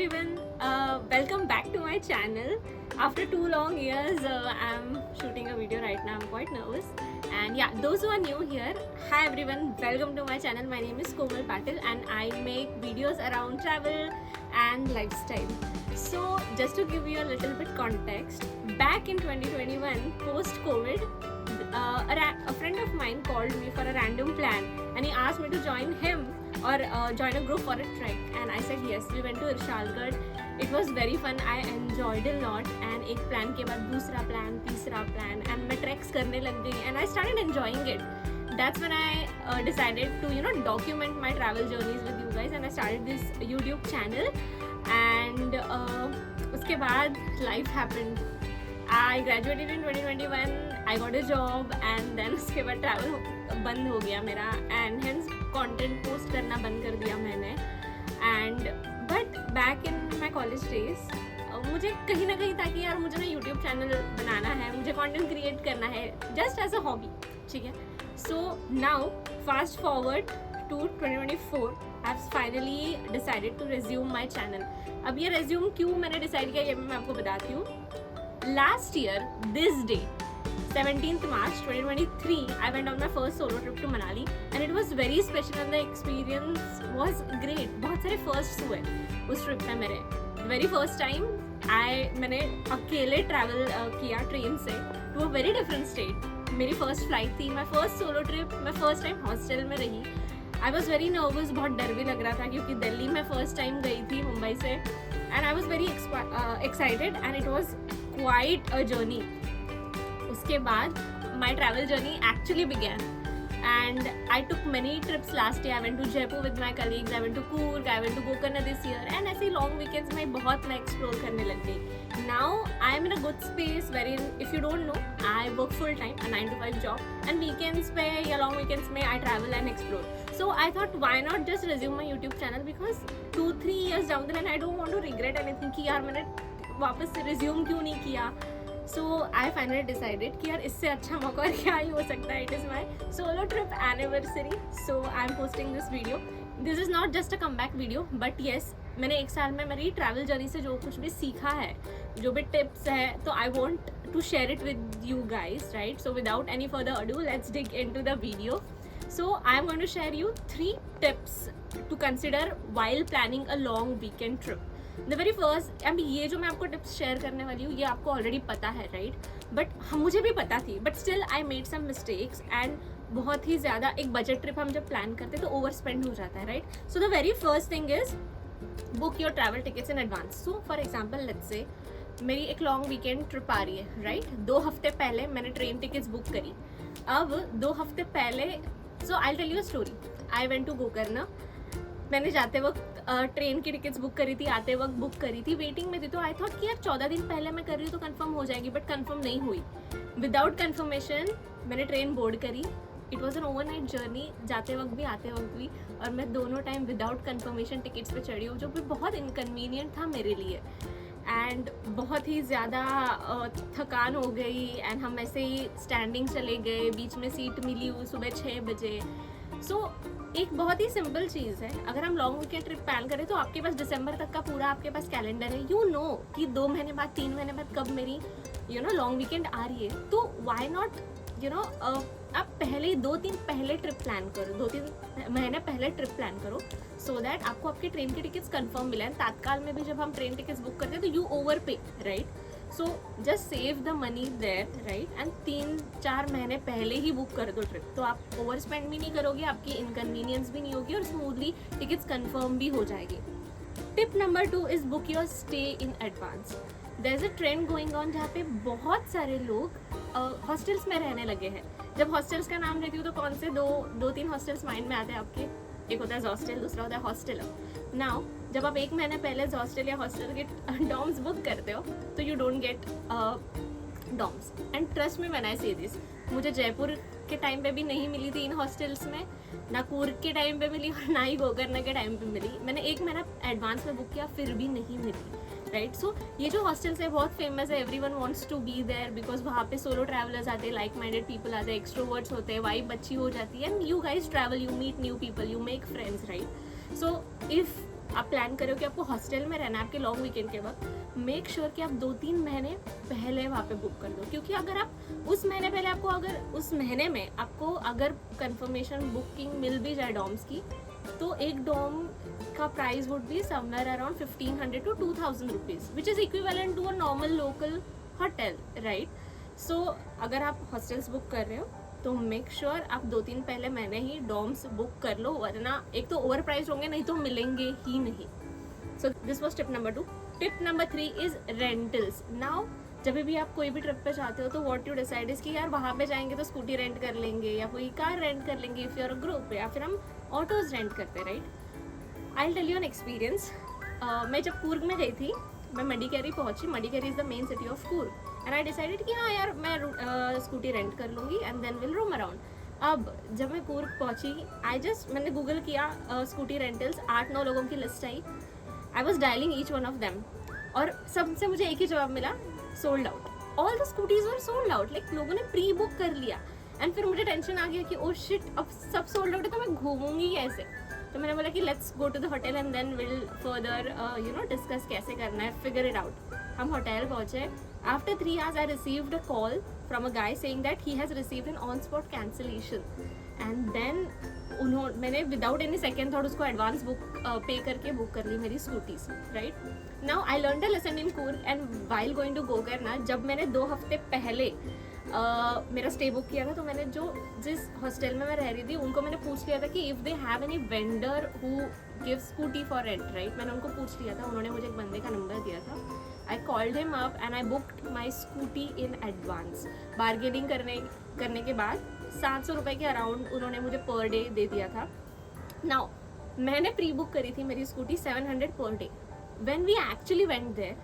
everyone, welcome back to my channel. After 2 long years, I'm shooting a video right now. I'm quite nervous. And yeah, those who are new here, hi everyone, welcome to my channel. My name is Komal Patil and I make videos around travel and lifestyle. So just to give you a little bit context, back in 2021, post-COVID, a friend of mine called me for a random plan and he asked me to join him or join a group for a trek, and I said yes. We went to Irshalgarh. It was very fun. I enjoyed a lot. And एक plan के बाद दूसरा plan, तीसरा plan, and मैं treks करने लग गई and I started enjoying it. That's when I decided to document my travel journeys with you guys, and I started this YouTube channel. And उसके बाद life happened. I graduated in 2021. I got a job, and then उसके बाद travel बंद हो गया मेरा, and hence content post करना बंद कर दिया मैंने. And but back in my college days, मुझे कहीं ना कहीं था कि यार मुझे ना YouTube चैनल बनाना है, मुझे कंटेंट क्रिएट करना है, जस्ट एज अ हॉबी. ठीक है. So now fast forward to 2024, I have finally decided to resume my channel. अब ये रिज्यूम क्यों मैंने डिसाइड किया ये मैं आपको बताती हूँ. Last year, this day, 17th March 2023, I went on my first solo trip to Manali, and it was very special and the experience was great. बहुत सारे firsts हुए उस trip में मेरे. The very first time मैंने अकेले travel किया train से to a very different state. मेरी first flight थी, my first solo trip, मैं first time hostel में रही. I was very nervous, बहुत डर भी लग रहा था क्योंकि दिल्ली में first time गई थी मुंबई से, and I was very excited and it was quite a journey. उसके बाद my travel journey actually began, and I took many trips last year. I went to Jaipur with my colleagues, I went to Coorg, I went to Gokarna this year, and ऐसे long weekends में बहुत मैं explore करने लग गई. Now I am in a good space wherein, if you don't know, I work full time, a 9 to 5 job, and weekends पे या long weekends में I travel and explore. So I thought why not just resume my YouTube channel, because 2-3 years down the line I don't want to regret anything कि यार मैंने वापस से resume क्यों नहीं किया. सो आई फाइनली डिसाइडेड कि यार इससे अच्छा मौका क्या ही हो सकता है. It is my solo trip anniversary, so I am posting this video. This is not just a come back video, but yes, मैंने एक साल में मेरी ट्रैवल जर्नी से जो कुछ भी सीखा है, जो भी टिप्स है, तो I want to share it with you guys, right. So without any further ado, let's dig into the video. So I am going to share you 3 tips to consider while planning a long weekend trip. The very first, अब ये जो मैं आपको tips share करने वाली हूँ ये आपको ऑलरेडी पता है, राइट. बट मुझे भी पता थी, but still I made some mistakes, and बहुत ही ज़्यादा एक बजट ट्रिप हम जब प्लान करते हैं तो ओवर स्पेंड हो जाता है, right. So the very first thing is book your travel tickets in advance. So for example let's say मेरी एक लॉन्ग वीकेंड ट्रिप आ रही है, राइट. 2 हफ्ते पहले मैंने ट्रेन टिकट्स बुक करी. अब 2 हफ्ते पहले, so I tell you a story. I went to Gokarna. मैंने जाते वक्त ट्रेन की टिकट्स बुक करी थी, आते वक्त बुक करी थी, वेटिंग में थी, तो आई थॉट कि यार 14 दिन पहले मैं कर रही हूँ तो कंफर्म हो जाएगी, बट कंफर्म नहीं हुई. विदाउट कंफर्मेशन मैंने ट्रेन बोर्ड करी. It was an overnight journey, जाते वक्त भी आते वक्त भी, और मैं दोनों टाइम विदाउट कंफर्मेशन टिकट्स पे चढ़ी हूँ, जो भी बहुत इनकन्वीनियंट था मेरे लिए. एंड बहुत ही ज़्यादा थकान हो गई, एंड हम ऐसे ही स्टैंडिंग चले गए, बीच में सीट मिली सुबह 6 बजे. सो एक बहुत ही सिंपल चीज़ है, अगर हम लॉन्ग वीकेंड ट्रिप प्लान करें तो आपके पास दिसंबर तक का पूरा आपके पास कैलेंडर है. यू नो कि 2 महीने बाद 3 महीने बाद कब मेरी लॉन्ग वीकेंड आ रही है. तो वाई नॉट आप पहले ही 2-3 पहले ट्रिप प्लान करो, 2-3 महीने पहले ट्रिप प्लान करो, सो दैट आपको आपके ट्रेन की टिकट्स कंफर्म मिले. तात्काल में भी जब हम ट्रेन टिकट्स बुक करते हैं तो you overpay, right. So just save the money there, right. And 3-4 महीने पहले ही बुक कर दो ट्रिप, तो आप ओवर स्पेंड भी नहीं करोगे, आपकी इनकन्वीनियंस भी नहीं होगी, और स्मूथली टिकट्स कंफर्म भी हो जाएगी. Tip number 2 is book your stay in advance. There is a trend going on जहाँ पे बहुत सारे लोग हॉस्टल्स में रहने लगे हैं. जब हॉस्टल्स का नाम लेती हूँ तो कौन से 2-3 हॉस्टल्स माइंड में आते हैं आपके. एक होता है हॉस्टल, दूसरा होता है हॉस्टल. नाउ जब आप 1 महीने पहले हॉस्टल या हॉस्टल के डॉम्स बुक करते हो तो you don't get dorms. And trust me when I say this, मुझे जयपुर के टाइम पे भी नहीं मिली थी इन हॉस्टल्स में, ना कूर्ग के टाइम पे मिली और ना ही गोकर्णा के टाइम पे मिली. मैंने 1 महीना एडवांस में बुक किया फिर भी नहीं मिली, राइट. सो ये जो हॉस्टल्स है बहुत फेमस है, everyone wants to be there, because वहाँ पे सोलो ट्रैवलर्स आते हैं, लाइक माइंडेड पीपल आते हैं, एक्सट्रोवर्ट्स होते हैं, वाइब अच्छी हो जाती है, and you guys travel, you meet new people, you make friends, right. So if आप प्लान करो कि आपको हॉस्टल में रहना है आपके लॉन्ग वीकेंड के वक्त, मेक श्योर कि आप 2-3 महीने पहले वहाँ पे बुक कर दो, क्योंकि अगर आप उस महीने पहले आपको अगर उस महीने में आपको अगर कंफर्मेशन बुकिंग मिल भी जाए डॉर्म्स की, तो एक डॉर्म का price would be somewhere around 1500 to 2000 rupees, which is equivalent to a normal local hotel, right? So अगर आप हॉस्टल्स बुक कर रहे हो तो मेक श्योर आप 2-3 पहले महीने ही डॉर्म्स बुक कर लो, वरना एक तो ओवर प्राइस होंगे, नहीं तो मिलेंगे ही नहीं. So this was tip number 2. Tip number 3 is rentals. Now जब भी आप कोई भी ट्रिप पे जाते हो तो व्हाट यू डिसाइड इज कि यार वहाँ पे जाएंगे तो स्कूटी रेंट कर लेंगे या कोई कार रेंट कर लेंगे इफ़ यूर अ ग्रुप, या फिर हम ऑटोज रेंट करते, right? I will tell you an experience. मैं जब कूर्ग में गई थी, मैं मडिकेरी पहुंची. Madikeri is the main city of Coorg, and I decided कि हाँ यार मैं स्कूटी रेंट कर लूँगी and then will roam around. अब जब मैं कूर्ग पहुंची, मैंने गूगल किया स्कूटी रेंटल्स, 8-9 लोगों की लिस्ट आई. I was dialling each one of them, और सबसे मुझे एक ही जवाब मिला, sold out. All the scooties were sold out, like लोगों ने प्री बुक कर लिया. एंड फिर मुझे टेंशन आ गया कि ओ शिट, अब सब सोल्ड आउट है तो मैं घूमूंगी कैसे? तो मैंने बोला कि let's go to the hotel and then will further discuss कैसे करना है, फिगर इट आउट. हम होटल पहुंचे. After 3 hours I received a call from a guy saying that he has received an on spot cancellation, and then मैंने without any second thought उसको advance pay करके book कर ली मेरी scooties, right? Now I learn the lesson in Coorg, and while going to Gokarna ना, जब मैंने 2 हफ्ते पहले मेरा स्टे बुक किया था, तो मैंने जिस हॉस्टल में मैं रह रही थी उनको मैंने पूछ लिया था कि if they have any vendor who give scooty for rent, right? मैंने उनको पूछ लिया था, उन्होंने मुझे एक बंदे का नंबर दिया था. I called him up and I booked my scooty in advance. Bargaining करने के बाद 700 रुपये के अराउंड उन्होंने मुझे पर डे दे दिया था. नाउ मैंने प्री बुक करी थी मेरी scooty 700 per day. When we actually went there,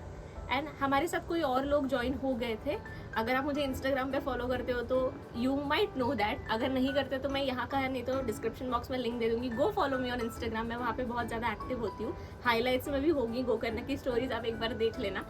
and हमारे साथ कोई और लोग ज्वाइन हो गए थे. अगर आप मुझे इंस्टाग्राम पे फॉलो करते हो तो यू माइट नो दैट. अगर नहीं करते तो मैं यहाँ का है, नहीं तो डिस्क्रिप्शन बॉक्स में लिंक दे दूँगी. Go follow me on Instagram, मैं वहाँ पे बहुत ज़्यादा एक्टिव होती हूँ. हाईलाइट्स में भी होगी गोकर्ण की स्टोरीज, आप एक बार देख लेना.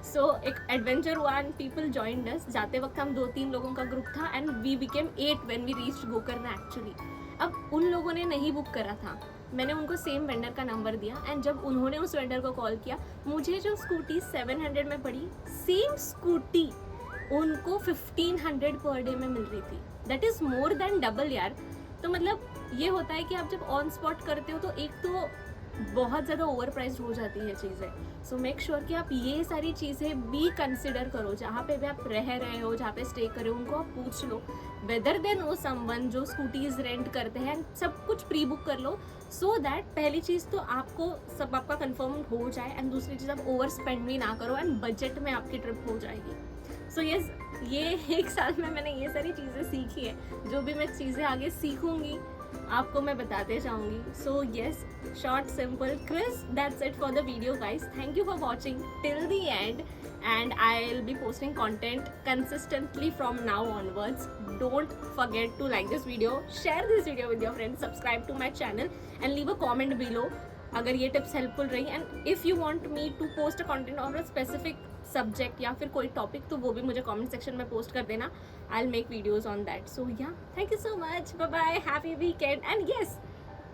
सो एक एडवेंचर हुआ एंड पीपल जॉइंड अस. जाते वक्त हम 2-3 लोगों का ग्रुप था and we became 8 when we reached Gokarna actually. अब उन लोगों ने नहीं बुक करा था, मैंने उनको सेम वेंडर का नंबर दिया, एंड जब उन्होंने उस वेंडर को कॉल किया, मुझे जो स्कूटी 700 में पड़ी, सेम स्कूटी उनको 1500 पर डे में मिल रही थी. That is more than double यार. तो मतलब ये होता है कि आप जब ऑन स्पॉट करते हो तो एक तो बहुत ज़्यादा ओवर प्राइस्ड हो जाती है चीज़ें. सो मेक श्योर कि आप ये सारी चीज़ें भी कंसिडर करो. जहाँ पे भी आप रह रहे हो, जहाँ पे स्टे कर रहे हो, उनको आप पूछ लो, वेदर देन नो समवन जो स्कूटीज रेंट करते हैं, सब कुछ प्री बुक कर लो, सो दैट पहली चीज़ तो आपको सब आपका कंफर्म हो जाए, एंड दूसरी चीज़ आप ओवर स्पेंड भी ना करो, एंड बजट में आपकी ट्रिप हो जाएगी. सो यस, ये 1 साल में मैंने ये सारी चीज़ें सीखी है. जो भी मैं चीज़ें आगे सीखूंगी आपको मैं बताते जाऊंगी. So yes, short simple crisp, that's it for the video guys. Thank you for watching till the end, and I'll be posting content consistently from now onwards. Don't forget to like this video, share this video with your friends, subscribe to my channel and leave a comment below अगर ये tips helpful रही. and if you want me to post a content on a specific subject या फिर कोई topic, तो वो भी मुझे comment section में post कर देना. I'll make videos on that. So yeah, thank you so much, bye bye, happy weekend. and yes,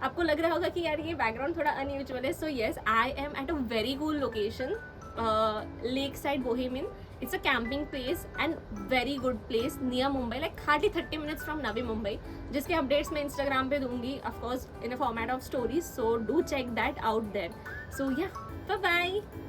आपको लग रहा होगा कि यार ये बैकग्राउंड थोड़ा अनयूजुअल है. so yes, I am at a very cool location, Lakeside Bohemian. It's a camping place and very good place near Mumbai, like hardly 30 minutes from Navi Mumbai, जिसके अपडेट्स मैं Instagram पे दूंगी, of course in a format of stories, so do check that out there. So yeah, bye bye.